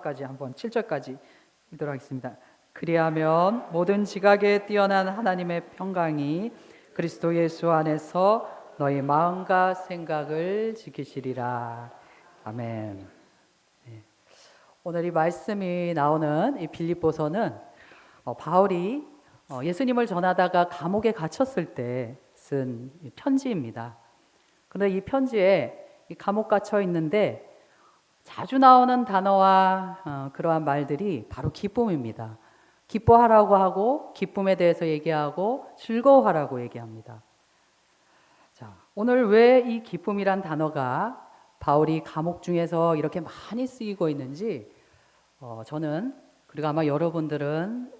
까지 한번 7절까지 읽도록 하겠습니다. 그리하면 모든 지각에 뛰어난 하나님의 평강이 그리스도 예수 안에서 너희 마음과 생각을 지키시리라. 아멘. 네. 오늘 이 말씀이 나오는 이 빌립보서는 바울이 예수님을 전하다가 감옥에 갇혔을 때 쓴 편지입니다. 그런데 이 편지에 이 감옥 갇혀 있는데 자주 나오는 단어와 그러한 말들이 바로 기쁨입니다. 기뻐하라고 하고 기쁨에 대해서 얘기하고 즐거워하라고 얘기합니다. 자, 오늘 왜 이 기쁨이란 단어가 바울이 감옥 중에서 이렇게 많이 쓰이고 있는지 저는 그리고 아마 여러분들은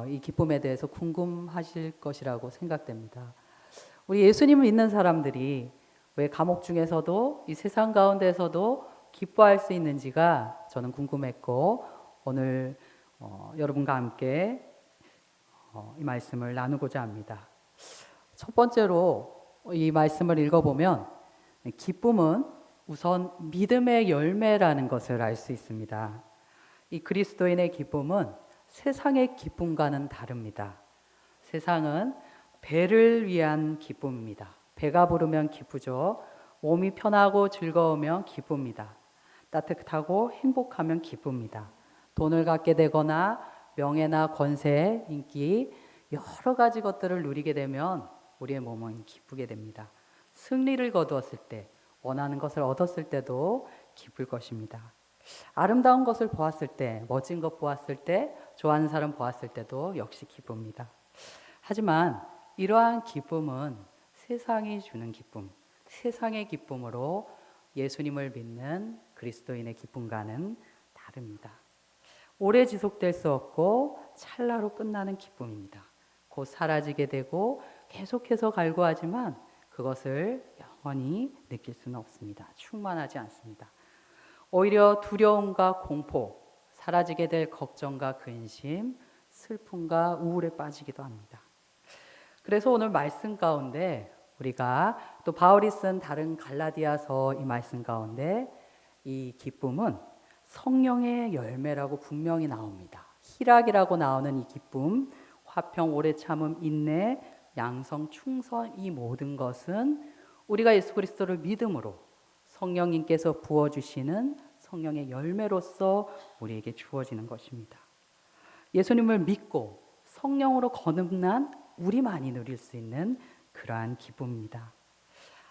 이 기쁨에 대해서 궁금하실 것이라고 생각됩니다. 우리 예수님을 믿는 사람들이 왜 감옥 중에서도 이 세상 가운데서도 기뻐할 수 있는지가 저는 궁금했고 오늘 여러분과 함께 이 말씀을 나누고자 합니다. 첫 번째로 이 말씀을 읽어보면 기쁨은 우선 믿음의 열매라는 것을 알 수 있습니다. 이 그리스도인의 기쁨은 세상의 기쁨과는 다릅니다. 세상은 배를 위한 기쁨입니다. 배가 부르면 기쁘죠. 몸이 편하고 즐거우면 기쁩니다. 따뜻하고 행복하면 기쁩니다. 돈을 갖게 되거나 명예나 권세, 인기 여러 가지 것들을 누리게 되면 우리의 몸은 기쁘게 됩니다. 승리를 거두었을 때, 원하는 것을 얻었을 때도 기쁠 것입니다. 아름다운 것을 보았을 때, 멋진 것 보았을 때, 좋아하는 사람 보았을 때도 역시 기쁩니다. 하지만 이러한 기쁨은 세상이 주는 기쁨, 세상의 기쁨으로 예수님을 믿는 그리스도인의 기쁨과는 다릅니다. 오래 지속될 수 없고 찰나로 끝나는 기쁨입니다. 곧 사라지게 되고 계속해서 갈구하지만 그것을 영원히 느낄 수는 없습니다. 충만하지 않습니다. 오히려 두려움과 공포, 사라지게 될 걱정과 근심, 슬픔과 우울에 빠지기도 합니다. 그래서 오늘 말씀 가운데 우리가 또 바울이 쓴 다른 갈라디아서 이 말씀 가운데 이 기쁨은 성령의 열매라고 분명히 나옵니다. 희락이라고 나오는 이 기쁨, 화평, 오래 참음, 인내, 양성, 충성 이 모든 것은 우리가 예수 그리스도를 믿음으로 성령님께서 부어주시는 성령의 열매로서 우리에게 주어지는 것입니다. 예수님을 믿고 성령으로 거듭난 우리만이 누릴 수 있는 그러한 기쁨입니다.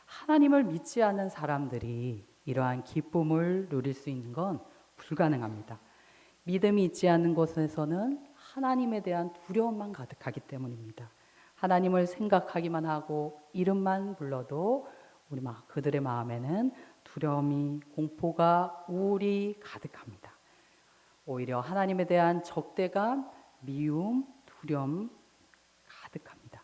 하나님을 믿지 않는 사람들이 이러한 기쁨을 누릴 수 있는 건 불가능합니다. 믿음이 있지 않는 곳에서는 하나님에 대한 두려움만 가득하기 때문입니다. 하나님을 생각하기만 하고 이름만 불러도 그들의 마음에는 두려움이, 공포가, 우울이 가득합니다. 오히려 하나님에 대한 적대감, 미움, 두려움 가득합니다.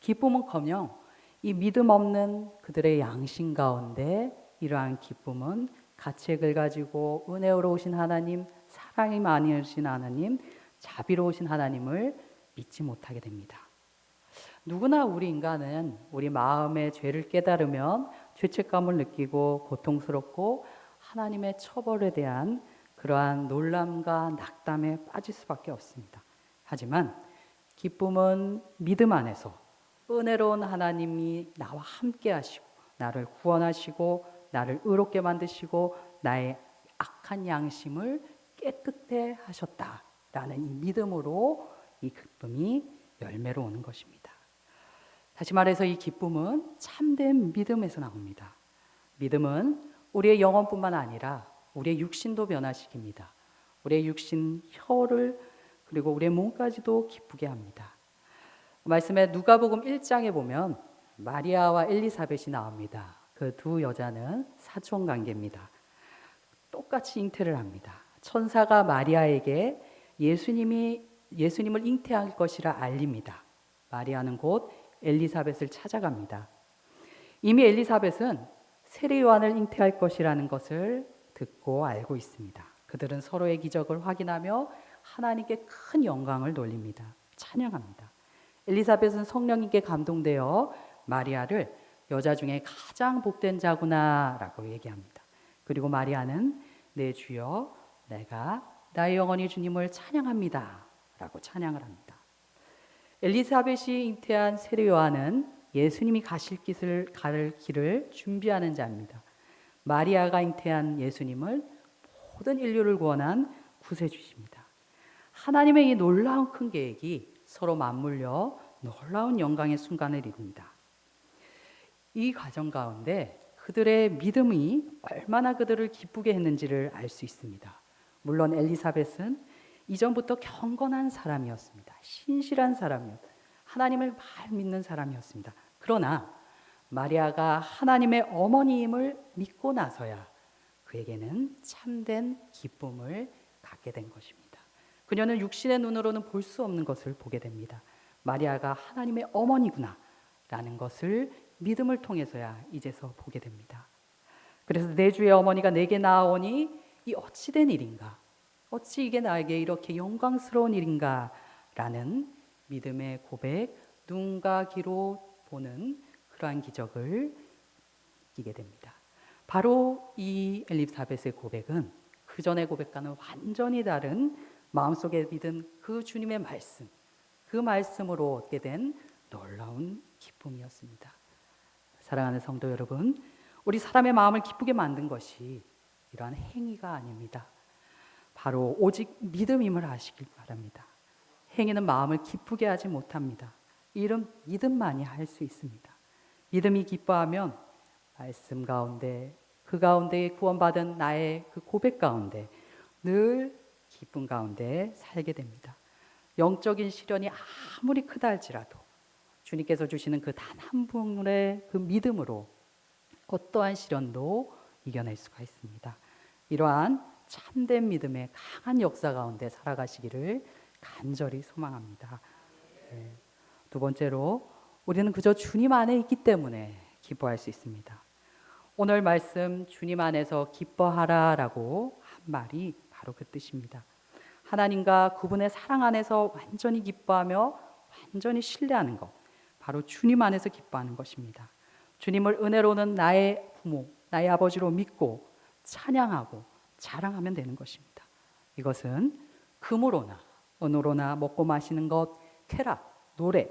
기쁨은커녕 이 믿음 없는 그들의 양심 가운데 이러한 기쁨은 가책을 가지고 은혜로우신 하나님, 사랑이 많으신 하나님, 자비로우신 하나님을 믿지 못하게 됩니다. 누구나 우리 인간은 우리 마음의 죄를 깨달으면 죄책감을 느끼고 고통스럽고 하나님의 처벌에 대한 그러한 놀람과 낙담에 빠질 수밖에 없습니다. 하지만 기쁨은 믿음 안에서 은혜로운 하나님이 나와 함께 하시고 나를 구원하시고 나를 의롭게 만드시고 나의 악한 양심을 깨끗해 하셨다라는 이 믿음으로 이 기쁨이 열매로 오는 것입니다. 다시 말해서 이 기쁨은 참된 믿음에서 나옵니다. 믿음은 우리의 영혼뿐만 아니라 우리의 육신도 변화시킵니다. 우리의 육신, 혀를 그리고 우리의 몸까지도 기쁘게 합니다. 말씀에 누가복음 1장에 보면 마리아와 엘리사벳이 나옵니다. 그 두 여자는 사촌 관계입니다. 똑같이 잉태를 합니다. 천사가 마리아에게 예수님을 잉태할 것이라 알립니다. 마리아는 곧 엘리사벳을 찾아갑니다. 이미 엘리사벳은 세례 요한을 잉태할 것이라는 것을 듣고 알고 있습니다. 그들은 서로의 기적을 확인하며 하나님께 큰 영광을 돌립니다. 찬양합니다. 엘리사벳은 성령님께 감동되어 마리아를 여자 중에 가장 복된 자구나 라고 얘기합니다. 그리고 마리아는 내 주여 내가 나의 영혼이 주님을 찬양합니다 라고 찬양을 합니다. 엘리사벳이 잉태한 세례 요한은 예수님이 갈 길을 준비하는 자입니다. 마리아가 잉태한 예수님을 모든 인류를 구원한 구세주십니다. 하나님의 이 놀라운 큰 계획이 서로 맞물려 놀라운 영광의 순간을 이룹니다. 이 과정 가운데 그들의 믿음이 얼마나 그들을 기쁘게 했는지를 알 수 있습니다. 물론 엘리사벳은 이전부터 경건한 사람이었습니다. 신실한 사람이었습니다. 하나님을 잘 믿는 사람이었습니다. 그러나 마리아가 하나님의 어머니임을 믿고 나서야 그에게는 참된 기쁨을 갖게 된 것입니다. 그녀는 육신의 눈으로는 볼 수 없는 것을 보게 됩니다. 마리아가 하나님의 어머니구나 라는 것을 믿음을 통해서야 이제서 보게 됩니다. 그래서 내 주의 어머니가 내게 나아오니 이 어찌된 일인가? 어찌 이게 나에게 이렇게 영광스러운 일인가? 라는 믿음의 고백, 눈과 귀로 보는 그러한 기적을 느끼게 됩니다. 바로 이 엘리사벳의 고백은 그 전의 고백과는 완전히 다른 마음속에 믿은 그 주님의 말씀, 그 말씀으로 얻게 된 놀라운 기쁨이었습니다. 사랑하는 성도 여러분, 우리 사람의 마음을 기쁘게 만든 것이 이러한 행위가 아닙니다. 바로 오직 믿음임을 아시길 바랍니다. 행위는 마음을 기쁘게 하지 못합니다. 이런 믿음만이 할 수 있습니다. 믿음이 기뻐하면 말씀 가운데, 그 가운데 구원받은 나의 그 고백 가운데 늘 기쁨 가운데 살게 됩니다. 영적인 시련이 아무리 크다 할지라도 주님께서 주시는 그 단 한 분의 그 믿음으로 어떠한 시련도 이겨낼 수가 있습니다. 이러한 참된 믿음의 강한 역사 가운데 살아가시기를 간절히 소망합니다. 두 번째로 우리는 그저 주님 안에 있기 때문에 기뻐할 수 있습니다. 오늘 말씀 주님 안에서 기뻐하라 라고 한 말이 바로 그 뜻입니다. 하나님과 그분의 사랑 안에서 완전히 기뻐하며 완전히 신뢰하는 것, 바로 주님 안에서 기뻐하는 것입니다. 주님을 은혜로는 나의 부모, 나의 아버지로 믿고 찬양하고 자랑하면 되는 것입니다. 이것은 금으로나 은으로나 먹고 마시는 것, 쾌락, 노래,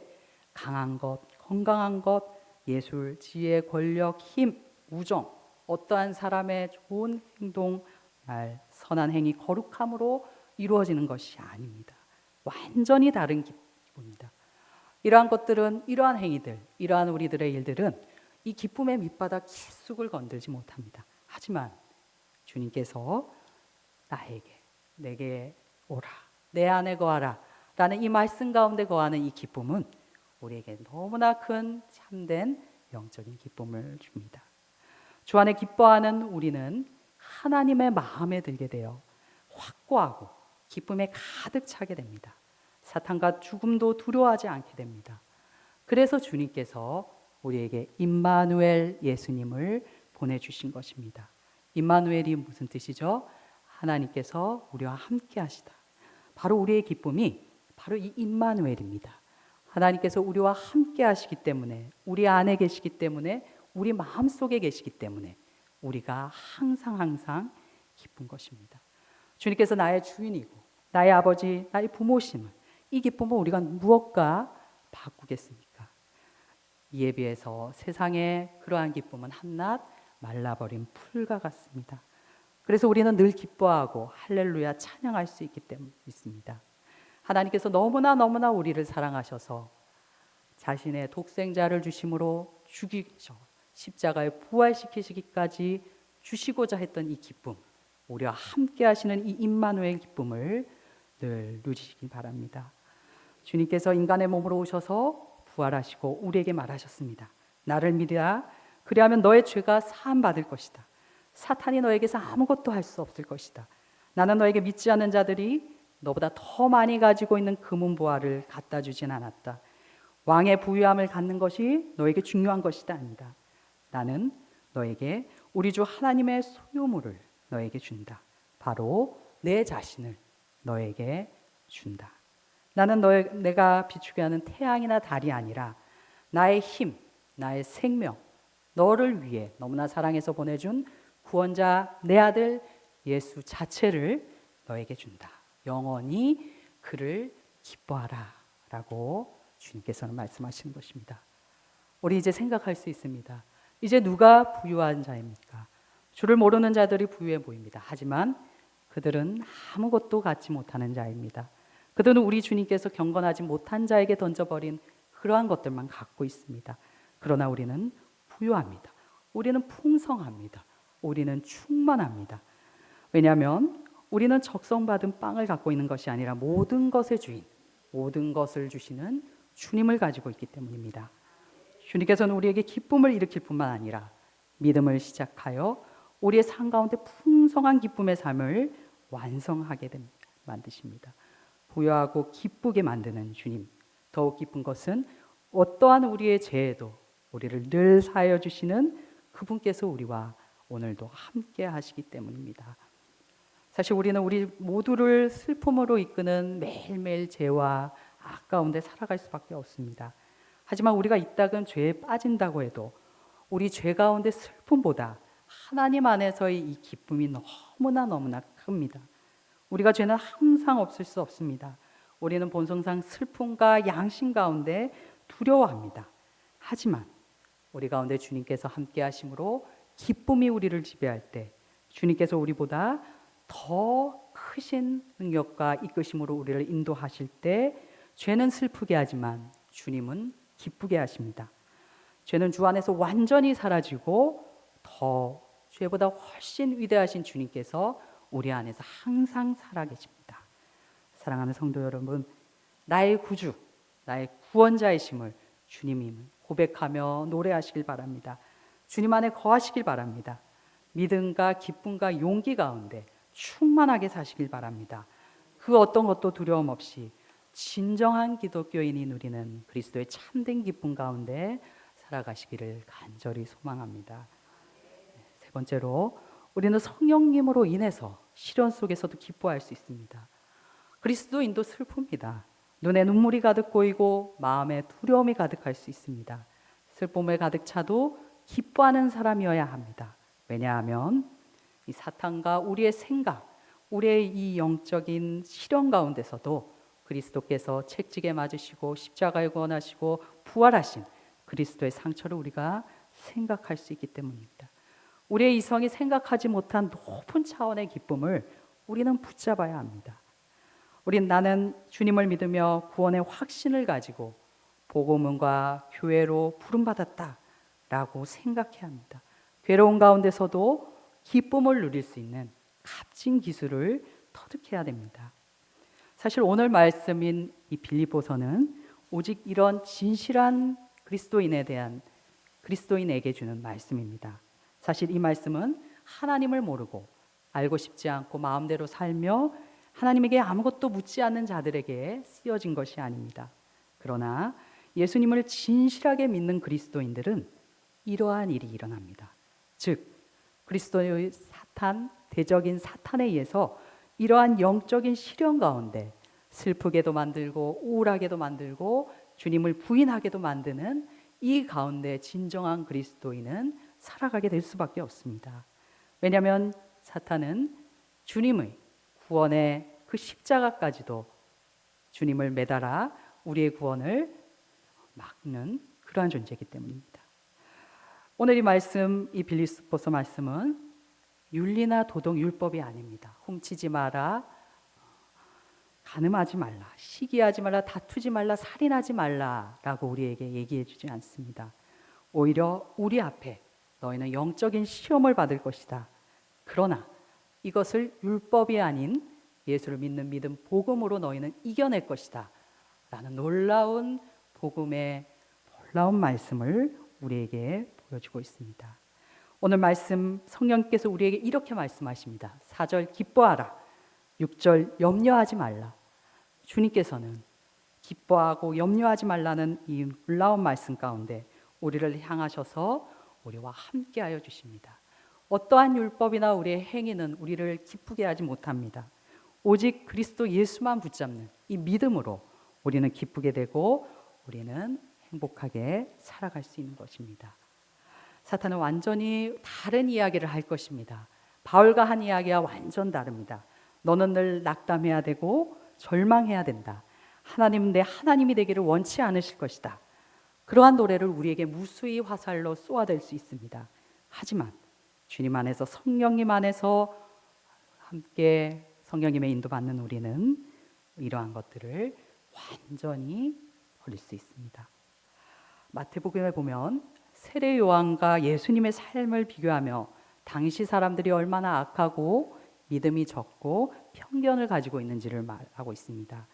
강한 것, 건강한 것, 예술, 지혜, 권력, 힘, 우정, 어떠한 사람의 좋은 행동, 말, 선한 행위, 거룩함으로 이루어지는 것이 아닙니다. 완전히 다른 기쁨입니다. 이러한 것들은, 이러한 행위들, 이러한 우리들의 일들은 이 기쁨의 밑바닥 깊숙을 건들지 못합니다. 하지만 주님께서 나에게, 내게 오라, 내 안에 거하라 라는 이 말씀 가운데 거하는 이 기쁨은 우리에게 너무나 큰 참된 영적인 기쁨을 줍니다. 주 안에 기뻐하는 우리는 하나님의 마음에 들게 되어 확고하고 기쁨에 가득 차게 됩니다. 사탄과 죽음도 두려워하지 않게 됩니다. 그래서 주님께서 우리에게 임마누엘 예수님을 보내주신 것입니다. 임마누엘이 무슨 뜻이죠? 하나님께서 우리와 함께 하시다. 바로 우리의 기쁨이 바로 이 임마누엘입니다. 하나님께서 우리와 함께 하시기 때문에, 우리 안에 계시기 때문에, 우리 마음속에 계시기 때문에 우리가 항상 기쁜 것입니다. 주님께서 나의 주인이고 나의 아버지, 나의 부모심을, 이 기쁨을 우리가 무엇과 바꾸겠습니까? 이에 비해서 세상의 그러한 기쁨은 한낱 말라버린 풀과 같습니다. 그래서 우리는 늘 기뻐하고 할렐루야 찬양할 수 있기 때문에 있습니다. 하나님께서 너무나 우리를 사랑하셔서 자신의 독생자를 주심으로 죽이셔 십자가에 부활시키시기까지 주시고자 했던 이 기쁨, 우리와 함께 하시는 이 임마누엘 기쁨을 늘 누리시기 바랍니다. 주님께서 인간의 몸으로 오셔서 부활하시고 우리에게 말하셨습니다. 나를 믿으라. 그리하면 너의 죄가 사함받을 것이다. 사탄이 너에게서 아무것도 할 수 없을 것이다. 나는 너에게 믿지 않는 자들이 너보다 더 많이 가지고 있는 금은보화를 갖다 주진 않았다. 왕의 부유함을 갖는 것이 너에게 중요한 것이다 아니다. 나는 너에게 우리 주 하나님의 소유물을 너에게 준다. 바로 내 자신을 너에게 준다. 나는 내가 비추게 하는 태양이나 달이 아니라 나의 힘, 나의 생명, 너를 위해 너무나 사랑해서 보내준 구원자 내 아들 예수 자체를 너에게 준다. 영원히 그를 기뻐하라 라고 주님께서는 말씀하시는 것입니다. 우리 이제 생각할 수 있습니다. 이제 누가 부유한 자입니까? 주를 모르는 자들이 부유해 보입니다. 하지만 그들은 아무것도 갖지 못하는 자입니다. 그들은 우리 주님께서 경건하지 못한 자에게 던져버린 그러한 것들만 갖고 있습니다. 그러나 우리는 부유합니다. 우리는 풍성합니다. 우리는 충만합니다. 왜냐하면 우리는 적성받은 빵을 갖고 있는 것이 아니라 모든 것의 주인, 모든 것을 주시는 주님을 가지고 있기 때문입니다. 주님께서는 우리에게 기쁨을 일으킬 뿐만 아니라 믿음을 시작하여 우리의 삶 가운데 풍성한 기쁨의 삶을 완성하게 만드십니다. 부유하고 기쁘게 만드는 주님. 더욱 기쁜 것은 어떠한 우리의 죄에도 우리를 늘 사하여 주시는 그분께서 우리와 오늘도 함께 하시기 때문입니다. 사실 우리는 우리 모두를 슬픔으로 이끄는 매일매일 죄와 악 가운데 살아갈 수밖에 없습니다. 하지만 우리가 이따금 죄에 빠진다고 해도 우리 죄 가운데 슬픔보다 하나님 안에서의 이 기쁨이 너무나 큽니다. 우리가 죄는 항상 없을 수 없습니다. 우리는 본성상 슬픔과 양심 가운데 두려워합니다. 하지만 우리 가운데 주님께서 함께 하심으로 기쁨이 우리를 지배할 때 주님께서 우리보다 더 크신 능력과 이끄심으로 우리를 인도하실 때 죄는 슬프게 하지만 주님은 기쁘게 하십니다. 죄는 주 안에서 완전히 사라지고 더 죄보다 훨씬 위대하신 주님께서 우리 안에서 항상 살아계십니다. 사랑하는 성도 여러분, 나의 구주, 나의 구원자이심을 주님임을 고백하며 노래하시길 바랍니다. 주님 안에 거하시길 바랍니다. 믿음과 기쁨과 용기 가운데 충만하게 사시길 바랍니다. 그 어떤 것도 두려움 없이 진정한 기독교인이 누리는 그리스도의 참된 기쁨 가운데 살아가시기를 간절히 소망합니다. 세 번째로 우리는 성령님으로 인해서 시련 속에서도 기뻐할 수 있습니다. 그리스도인도 슬픕니다. 눈에 눈물이 가득 고이고 마음에 두려움이 가득할 수 있습니다. 슬픔에 가득 차도 기뻐하는 사람이어야 합니다. 왜냐하면 이 사탄과 우리의 생각, 우리의 이 영적인 시련 가운데서도 그리스도께서 책찍에 맞으시고 십자가에 구원하시고 부활하신 그리스도의 상처를 우리가 생각할 수 있기 때문입니다. 우리의 이성이 생각하지 못한 높은 차원의 기쁨을 우리는 붙잡아야 합니다. 우린 나는 주님을 믿으며 구원의 확신을 가지고 복음과 교회로 부름받았다 라고 생각해야 합니다. 괴로운 가운데서도 기쁨을 누릴 수 있는 값진 기술을 터득해야 됩니다. 사실 오늘 말씀인 이 빌립보서는 오직 이런 진실한 그리스도인에게 주는 말씀입니다. 사실 이 말씀은 하나님을 모르고 알고 싶지 않고 마음대로 살며 하나님에게 아무것도 묻지 않는 자들에게 쓰여진 것이 아닙니다. 그러나 예수님을 진실하게 믿는 그리스도인들은 이러한 일이 일어납니다. 즉 그리스도의 대적인 사탄에 의해서 이러한 영적인 시련 가운데 슬프게도 만들고 우울하게도 만들고 주님을 부인하게도 만드는 이 가운데 진정한 그리스도인은 살아가게 될 수밖에 없습니다. 왜냐하면 사탄은 주님의 구원의 그 십자가까지도 주님을 매달아 우리의 구원을 막는 그러한 존재이기 때문입니다. 오늘 이 말씀, 이 빌립보서 말씀은 윤리나 도덕 율법이 아닙니다. 훔치지 마라, 간음하지 말라, 시기하지 말라, 다투지 말라, 살인하지 말라라고 우리에게 얘기해 주지 않습니다. 오히려 우리 앞에 너희는 영적인 시험을 받을 것이다. 그러나 이것을 율법이 아닌 예수를 믿는 믿음 복음으로 너희는 이겨낼 것이다 라는 놀라운 복음의 놀라운 말씀을 우리에게 보여주고 있습니다. 오늘 말씀 성령께서 우리에게 이렇게 말씀하십니다. 4절 기뻐하라, 6절 염려하지 말라. 주님께서는 기뻐하고 염려하지 말라는 이 놀라운 말씀 가운데 우리를 향하셔서 우리와 함께하여 주십니다. 어떠한 율법이나 우리의 행위는 우리를 기쁘게 하지 못합니다. 오직 그리스도 예수만 붙잡는 이 믿음으로 우리는 기쁘게 되고 우리는 행복하게 살아갈 수 있는 것입니다. 사탄은 완전히 다른 이야기를 할 것입니다. 바울과 한 이야기와 완전 다릅니다. 너는 늘 낙담해야 되고 절망해야 된다. 하나님은 내 하나님이 되기를 원치 않으실 것이다. 그러한 노래를 우리에게 무수히 화살로 쏘아댈 수 있습니다. 하지만 주님 안에서 성령님 안에서 함께 성령님의 인도받는 우리는 이러한 것들을 완전히 버릴 수 있습니다. 마태복음에 보면 세례 요한과 예수님의 삶을 비교하며 당시 사람들이 얼마나 악하고 믿음이 적고 편견을 가지고 있는지를 말하고 있습니다.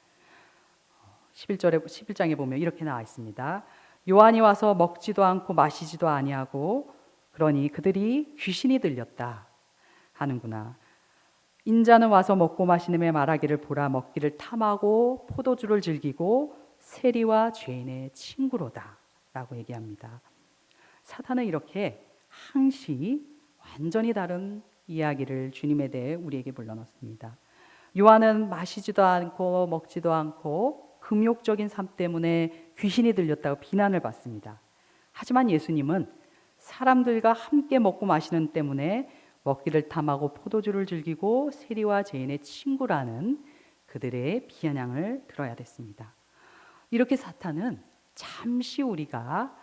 11장에 보면 이렇게 나와 있습니다. 요한이 와서 먹지도 않고 마시지도 아니하고 그러니 그들이 귀신이 들렸다 하는구나. 인자는 와서 먹고 마시는 말하기를 보라, 먹기를 탐하고 포도주를 즐기고 세리와 죄인의 친구로다 라고 얘기합니다. 사탄은 이렇게 항시 완전히 다른 이야기를 주님에 대해 우리에게 불러넣습니다. 요한은 마시지도 않고 먹지도 않고 금욕적인 삶 때문에 귀신이 들렸다고 비난을 받습니다. 하지만 예수님은 사람들과 함께 먹고 마시는 때문에 먹기를 탐하고 포도주를 즐기고 세리와 죄인의 친구라는 그들의 비아냥을 들어야 됐습니다. 이렇게 사탄은 잠시 우리가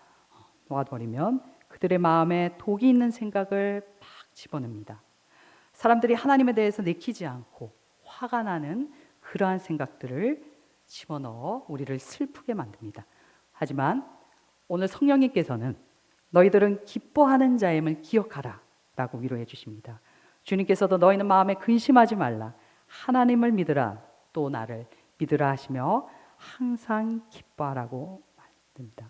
놓아버리면 그들의 마음에 독이 있는 생각을 막 집어넣습니다. 사람들이 하나님에 대해서 내키지 않고 화가 나는 그러한 생각들을 집어넣어 우리를 슬프게 만듭니다. 하지만 오늘 성령님께서는 너희들은 기뻐하는 자임을 기억하라 라고 위로해 주십니다. 주님께서도 너희는 마음에 근심하지 말라, 하나님을 믿으라, 또 나를 믿으라 하시며 항상 기뻐하라고 말씀합니다.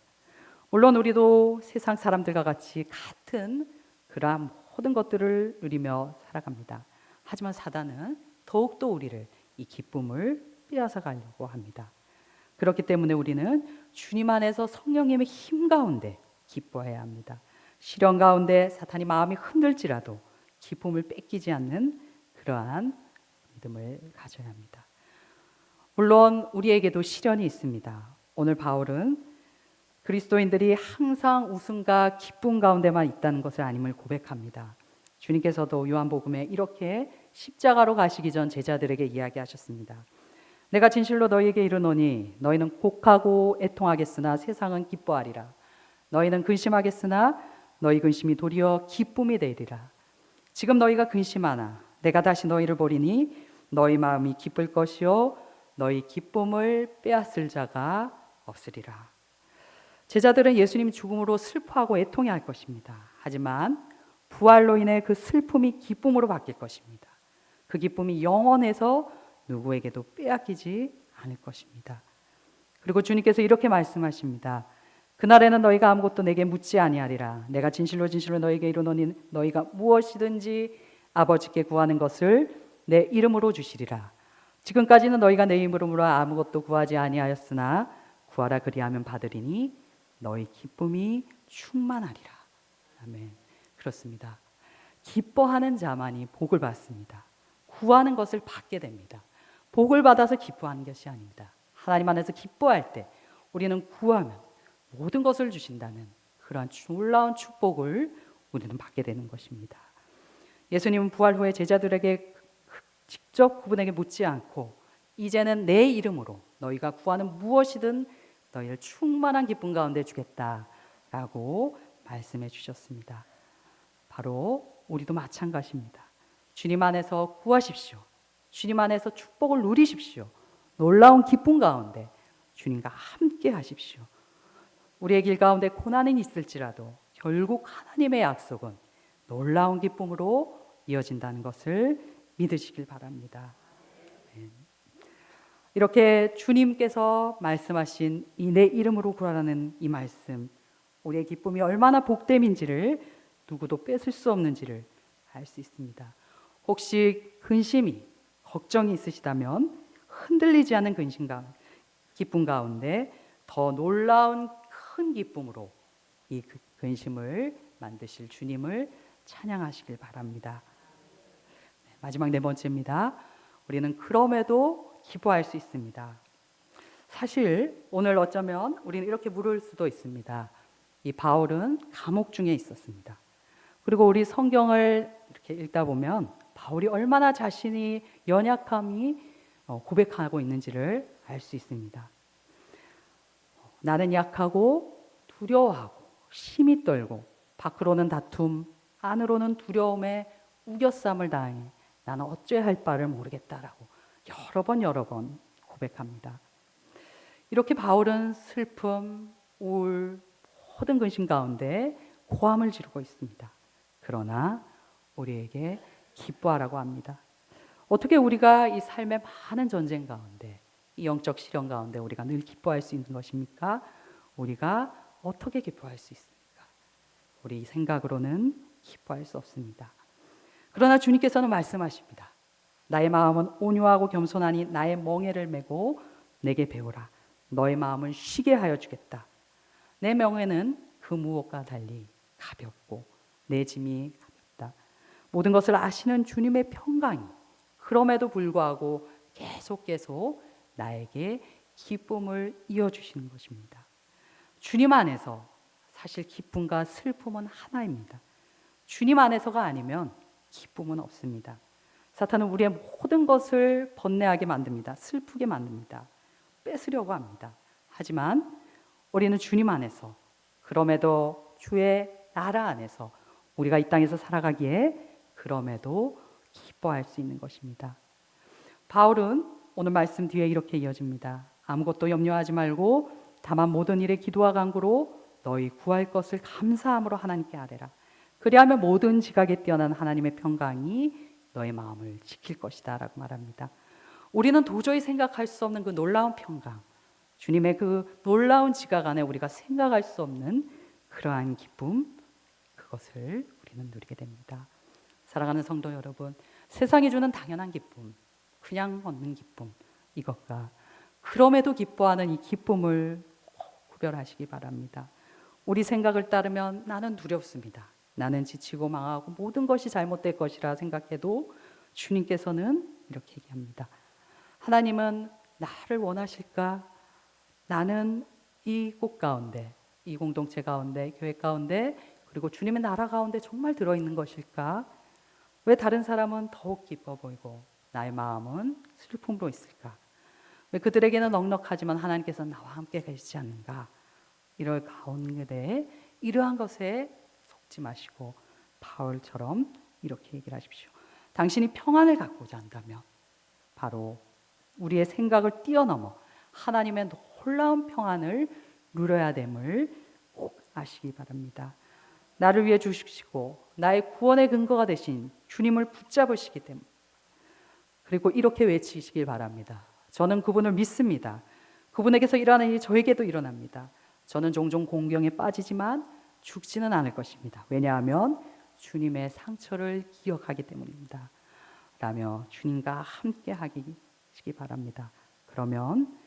물론 우리도 세상 사람들과 같이 같은 그러한 모든 것들을 누리며 살아갑니다. 하지만 사단은 더욱더 우리를 이 기쁨을 빼앗아 가려고 합니다. 그렇기 때문에 우리는 주님 안에서 성령님의 힘 가운데 기뻐해야 합니다. 시련 가운데 사탄이 마음이 흔들지라도 기쁨을 뺏기지 않는 그러한 믿음을 가져야 합니다. 물론 우리에게도 시련이 있습니다. 오늘 바울은 그리스도인들이 항상 웃음과 기쁨 가운데만 있다는 것을 아님을 고백합니다. 주님께서도 요한복음에 이렇게 십자가로 가시기 전 제자들에게 이야기하셨습니다. 내가 진실로 너희에게 이르노니 너희는 곡하고 애통하겠으나 세상은 기뻐하리라. 너희는 근심하겠으나 너희 근심이 도리어 기쁨이 되리라. 지금 너희가 근심하나 내가 다시 너희를 보리니 너희 마음이 기쁠 것이요 너희 기쁨을 빼앗을 자가 없으리라. 제자들은 예수님 죽음으로 슬퍼하고 애통해할 것입니다. 하지만 부활로 인해 그 슬픔이 기쁨으로 바뀔 것입니다. 그 기쁨이 영원해서 누구에게도 빼앗기지 않을 것입니다. 그리고 주님께서 이렇게 말씀하십니다. 그날에는 너희가 아무것도 내게 묻지 아니하리라. 내가 진실로 진실로 너희에게 이르노니 너희가 무엇이든지 아버지께 구하는 것을 내 이름으로 주시리라. 지금까지는 너희가 내 이름으로 아무것도 구하지 아니하였으나 구하라 그리하면 받으리니 너희 기쁨이 충만하리라. 아멘. 그렇습니다. 기뻐하는 자만이 복을 받습니다. 구하는 것을 받게 됩니다. 복을 받아서 기뻐하는 것이 아닙니다. 하나님 안에서 기뻐할 때 우리는 구하면 모든 것을 주신다는 그러한 놀라운 축복을 우리는 받게 되는 것입니다. 예수님은 부활 후에 제자들에게 직접 그분에게 묻지 않고 이제는 내 이름으로 너희가 구하는 무엇이든 너희를 충만한 기쁨 가운데 주겠다라고 말씀해 주셨습니다. 바로 우리도 마찬가지입니다. 주님 안에서 구하십시오. 주님 안에서 축복을 누리십시오. 놀라운 기쁨 가운데 주님과 함께 하십시오. 우리의 길 가운데 고난이 있을지라도 결국 하나님의 약속은 놀라운 기쁨으로 이어진다는 것을 믿으시길 바랍니다. 이렇게 주님께서 말씀하신 이 내 이름으로 구하라는 이 말씀, 우리의 기쁨이 얼마나 복됨인지를 누구도 뺏을 수 없는지를 알 수 있습니다. 혹시 근심이, 걱정이 있으시다면 흔들리지 않은 기쁨 가운데 더 놀라운 큰 기쁨으로 이 근심을 만드실 주님을 찬양하시길 바랍니다. 마지막 네 번째입니다. 우리는 그럼에도 기뻐할 수 있습니다. 사실 오늘 어쩌면 우리는 이렇게 물을 수도 있습니다. 이 바울은 감옥 중에 있었습니다. 그리고 우리 성경을 이렇게 읽다 보면 바울이 얼마나 자신이 연약함이 고백하고 있는지를 알 수 있습니다. 나는 약하고 두려워하고 힘이 떨고 밖으로는 다툼, 안으로는 두려움에 우겨쌈을 당해 나는 어찌해야 할 바를 모르겠다라고 여러 번 고백합니다. 이렇게 바울은 슬픔, 우울, 모든 근심 가운데 고함을 지르고 있습니다. 그러나 우리에게 기뻐하라고 합니다. 어떻게 우리가 이 삶의 많은 전쟁 가운데, 이 영적 시련 가운데 우리가 늘 기뻐할 수 있는 것입니까? 우리가 어떻게 기뻐할 수 있습니까? 우리 생각으로는 기뻐할 수 없습니다. 그러나 주님께서는 말씀하십니다. 나의 마음은 온유하고 겸손하니 나의 멍에를 메고 내게 배우라. 너의 마음을 쉬게 하여 주겠다. 내 멍에는 그 무엇과 달리 가볍고 내 짐이 가볍다. 모든 것을 아시는 주님의 평강이 그럼에도 불구하고 계속 나에게 기쁨을 이어주시는 것입니다. 주님 안에서 사실 기쁨과 슬픔은 하나입니다. 주님 안에서가 아니면 기쁨은 없습니다. 사탄은 우리의 모든 것을 번뇌하게 만듭니다. 슬프게 만듭니다. 뺏으려고 합니다. 하지만 우리는 주님 안에서, 그럼에도 주의 나라 안에서 우리가 이 땅에서 살아가기에 그럼에도 기뻐할 수 있는 것입니다. 바울은 오늘 말씀 뒤에 이렇게 이어집니다. 아무것도 염려하지 말고 다만 모든 일에 기도와 간구로 너희 구할 것을 감사함으로 하나님께 아뢰라. 그리하면 모든 지각에 뛰어난 하나님의 평강이 너의 마음을 지킬 것이다 라고 말합니다. 우리는 도저히 생각할 수 없는 그 놀라운 평강, 주님의 그 놀라운 지각 안에 우리가 생각할 수 없는 그러한 기쁨, 그것을 우리는 누리게 됩니다. 사랑하는 성도 여러분, 세상이 주는 당연한 기쁨, 그냥 얻는 기쁨, 이것과 그럼에도 기뻐하는 이 기쁨을 구별하시기 바랍니다. 우리 생각을 따르면 나는 두렵습니다. 나는 지치고 망하고 모든 것이 잘못될 것이라 생각해도 주님께서는 이렇게 얘기합니다. 하나님은 나를 원하실까? 나는 이 곳 가운데, 이 공동체 가운데, 교회 가운데, 그리고 주님의 나라 가운데 정말 들어있는 것일까? 왜 다른 사람은 더욱 기뻐 보이고 나의 마음은 슬픔으로 있을까? 왜 그들에게는 넉넉하지만 하나님께서는 나와 함께 계시지 않는가? 이럴 가운데 이러한 것에 속지 마시고 바울처럼 이렇게 얘기를 하십시오. 당신이 평안을 갖고자 한다면 바로 우리의 생각을 뛰어넘어 하나님의 놀라운 평안을 누려야 됨을 꼭 아시기 바랍니다. 나를 위해 주시고 나의 구원의 근거가 되신 주님을 붙잡으시기 때문에, 그리고 이렇게 외치시길 바랍니다. 저는 그분을 믿습니다. 그분에게서 일어나는 일이 저에게도 일어납니다. 저는 종종 공경에 빠지지만 죽지는 않을 것입니다. 왜냐하면 주님의 상처를 기억하기 때문입니다. 라며 주님과 함께 하시기 바랍니다. 그러면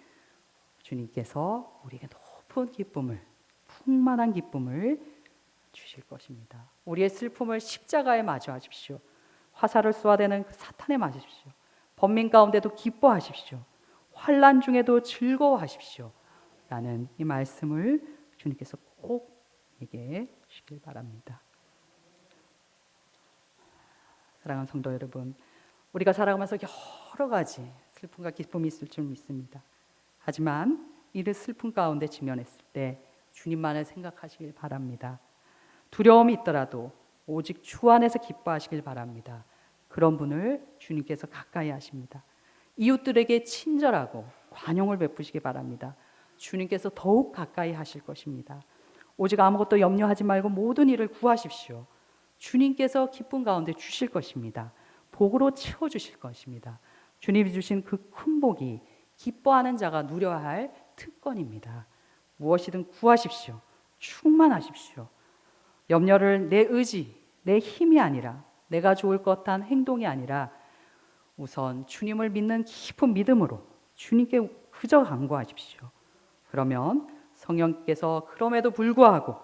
주님께서 우리에게 높은 기쁨을, 풍만한 기쁨을 주실 것입니다. 우리의 슬픔을 십자가에 마주하십시오. 화살을 쏘아대는 그 사탄에 맞으십시오. 번민 가운데도 기뻐하십시오. 환난 중에도 즐거워하십시오. 라는 이 말씀을 주님께서 꼭 얘기해 주시길 바랍니다. 사랑하는 성도 여러분, 우리가 살아가면서 여러 가지 슬픔과 기쁨이 있을 줄 믿습니다. 하지만 이를 슬픔 가운데 직면했을 때 주님만을 생각하시길 바랍니다. 두려움이 있더라도 오직 주 안에서 기뻐하시길 바랍니다. 그런 분을 주님께서 가까이 하십니다. 이웃들에게 친절하고 관용을 베푸시기 바랍니다. 주님께서 더욱 가까이 하실 것입니다. 오직 아무것도 염려하지 말고 모든 일을 구하십시오. 주님께서 기쁨 가운데 주실 것입니다. 복으로 채워주실 것입니다. 주님이 주신 그 큰 복이 기뻐하는 자가 누려야 할 특권입니다. 무엇이든 구하십시오. 충만하십시오. 염려를 내 의지, 내 힘이 아니라, 내가 좋을 것 한 행동이 아니라 우선 주님을 믿는 깊은 믿음으로 주님께 그저 간구하십시오. 그러면 성령께서 그럼에도 불구하고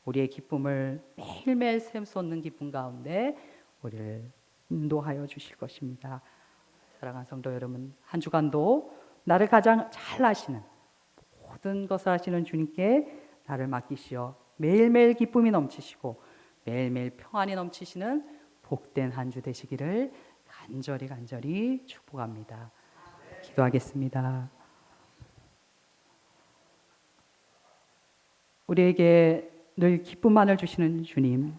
우리의 기쁨을 매일매일 샘솟는 기쁨 가운데 우리를 인도하여 주실 것입니다. 사랑하는 성도 여러분, 한 주간도 나를 가장 잘 아시는, 모든 것을 아시는 주님께 나를 맡기시어 매일매일 기쁨이 넘치시고 매일매일 평안이 넘치시는 복된 한 주 되시기를 간절히 축복합니다. 기도하겠습니다. 우리에게 늘 기쁨만을 주시는 주님,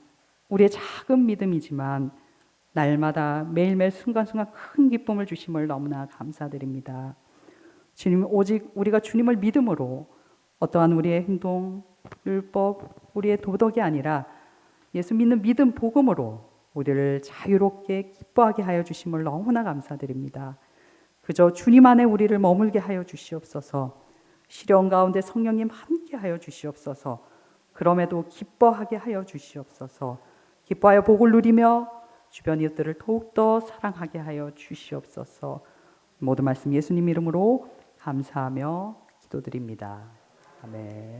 우리의 작은 믿음이지만 날마다 매일매일 순간순간 큰 기쁨을 주심을 너무나 감사드립니다. 주님, 오직 우리가 주님을 믿음으로 어떠한 우리의 행동, 율법, 우리의 도덕이 아니라 예수 믿는 믿음 복음으로 우리를 자유롭게 기뻐하게 하여 주심을 너무나 감사드립니다. 그저 주님 안에 우리를 머물게 하여 주시옵소서. 시련 가운데 성령님 함께 하여 주시옵소서. 그럼에도 기뻐하게 하여 주시옵소서. 기뻐하여 복을 누리며 주변 이웃들을 더욱더 사랑하게 하여 주시옵소서. 모든 말씀 예수님 이름으로 감사하며 기도드립니다. 아멘.